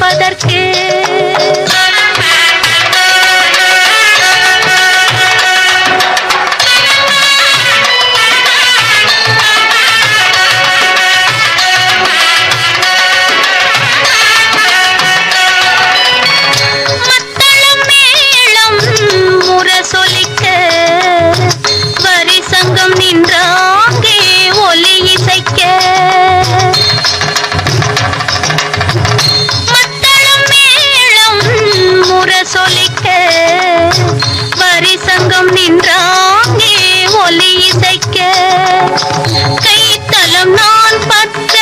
மணப்பதற்கு. சொலிக்க வரி சங்கம் நின்றாங்கே ஒலி இசைக்க. மத்தளம் மேளம் முரசொலிக்க வரி சங்கம் நின்றாங்கே ஒலி இசைக்க. கைத்தலம் நான் பற்ற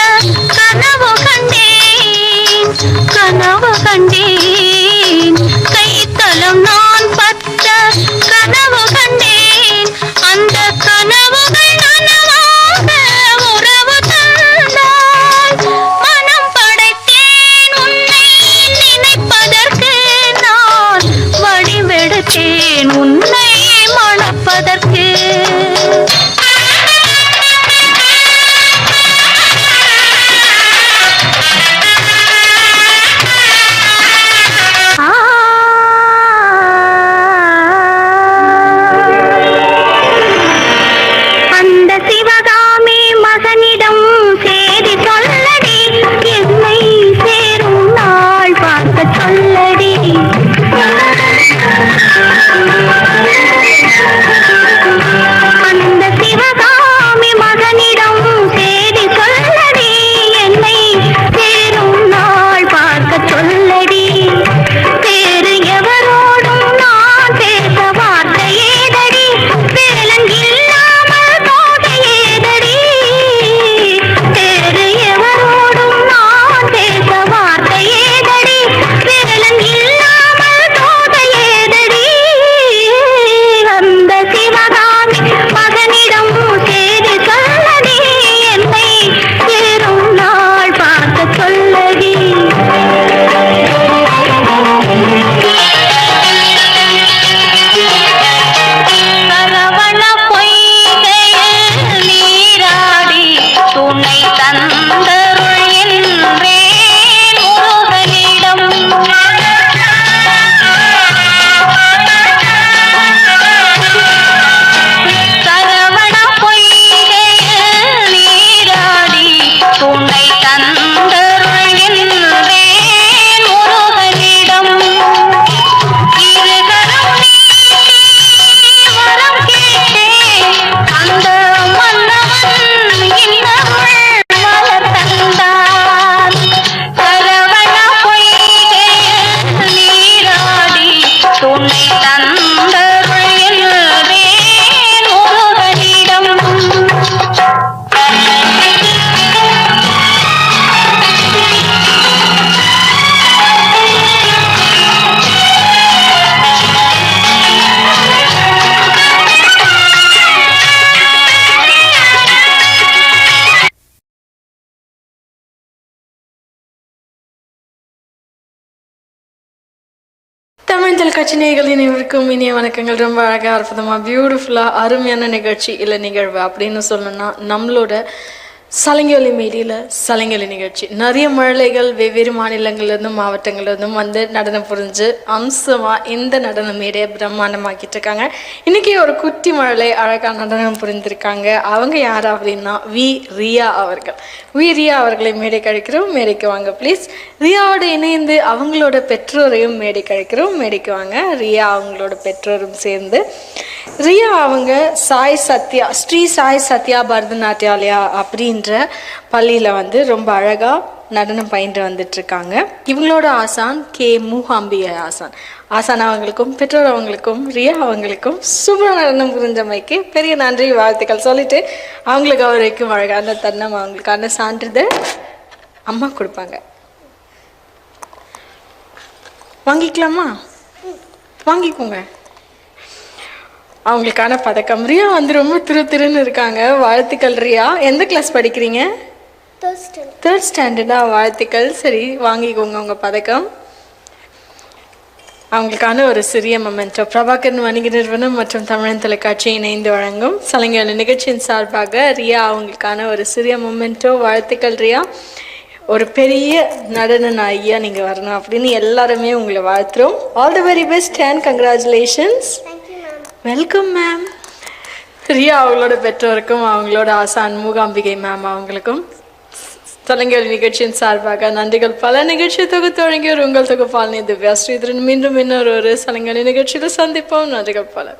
கனவு கண்டேன், கனவு கண்டேன். கைத்தலம் நான் பற்ற கனவு கண்டேன். அந்த கனவுகள் நனவாக உறவு தந்தாய். மனம் படைத்தேன் உன்னை நினைப்பதற்கு. நான் வடிவெடுத்தேன் உன்னை மணப்பதற்கு. தமிழ் தொலைக்காட்சி நேயர்களின் இவருக்கும் இனிய வணக்கங்கள். ரொம்ப அழகாக அற்புதமாக பியூட்டிஃபுல்லாக அருமையான நிகழ்ச்சி இல்லை நிகழ்வு அப்படின்னு சொல்லணும்னா நம்மளோட சலங்கொலி மீடியில் சலங்கொலி நிகழ்ச்சி. நிறைய மழலைகள் வெவ்வேறு மாநிலங்கள்லேருந்தும் மாவட்டங்கள்லேருந்தும் வந்து நடனம் புரிஞ்சு அம்சமாக இந்த நடன மேடையை பிரம்மாண்டமாக்கிட்டு இருக்காங்க. இன்றைக்கி ஒரு குட்டி மழலை அழகாக நடனம் புரிந்திருக்காங்க. அவங்க யார் அப்படின்னா ரியா அவர்கள். ரியா அவர்களை மேடை கழிக்கிறோம். மேடைக்கு வாங்க ப்ளீஸ். ரியாவோடு இணைந்து அவங்களோட பெற்றோரையும் மேடை கழிக்கிறோம். மேடைக்கு வாங்க. ரியா அவங்களோட பெற்றோரும் சேர்ந்து ரியா அவங்க ஸ்ரீ சாய் சத்யா பரதநாட்டியாலயா அப்படின்ற பள்ளியில் வந்து ரொம்ப அழகாக நடனம் பயின்று வந்துட்டுருக்காங்க. இவங்களோட ஆசான் மூகாம்பிகை ஆசான் அவங்களுக்கும் பெற்றோர் அவங்களுக்கும் ரியா அவங்களுக்கும் சுப நடனம் புரிஞ்சமைக்கு பெரிய நன்றி வாழ்த்துக்கள் சொல்லிட்டு அவங்களுக்கு அவரைக்கும் அழகான தருணம் அவங்களுக்கான சான்றிதழ் அம்மா கொடுப்பாங்க. வாங்கிக்கலாமா? வாங்கிக்கோங்க. அவங்களுக்கான பதக்கம். ரியா வந்து ரொம்ப திருன்னு இருக்காங்க. வாழ்த்துக்கள் ரியா. எந்த கிளாஸ் படிக்கிறீங்க? தேர்ட் ஸ்டாண்டர்டா? வாழ்த்துக்கள். சரி, வாங்கிக்கோங்க உங்கள் பதக்கம். அவங்களுக்கான ஒரு சிறிய மொமெண்டோ பிரபாகரன் வணிக நிறுவனம் மற்றும் தமிழன் தொலைக்காட்சி இணைந்து வழங்கும் சலங்கொலி நிகழ்ச்சியின் சார்பாக ரியா அவங்களுக்கான ஒரு சிறிய மொமெண்டோ. வாழ்த்துக்கள் ரியா. ஒரு பெரிய நடன நாயகியாக நீங்கள் வரணும் அப்படின்னு எல்லாருமே உங்களை வாழ்த்துறோம். All the very best and congratulations. Welcome ma'am. Riya அவங்களோட பெற்றோருக்கும் அவங்களோட ஆசான் மூகாம்பிகை மேம் அவங்களுக்கும் சலங்கை நிகழ்ச்சியின் சார்பாக நன்றிகள். பல நிகழ்ச்சி தொகுத்து வழங்கியோர் உங்கள் தொகுப்பாளினி திவ்யா ஸ்ரீதரன். மீண்டும் இன்னொரு சலங்கை நிகழ்ச்சியில் சந்திப்போம். நன்றிகள் பல.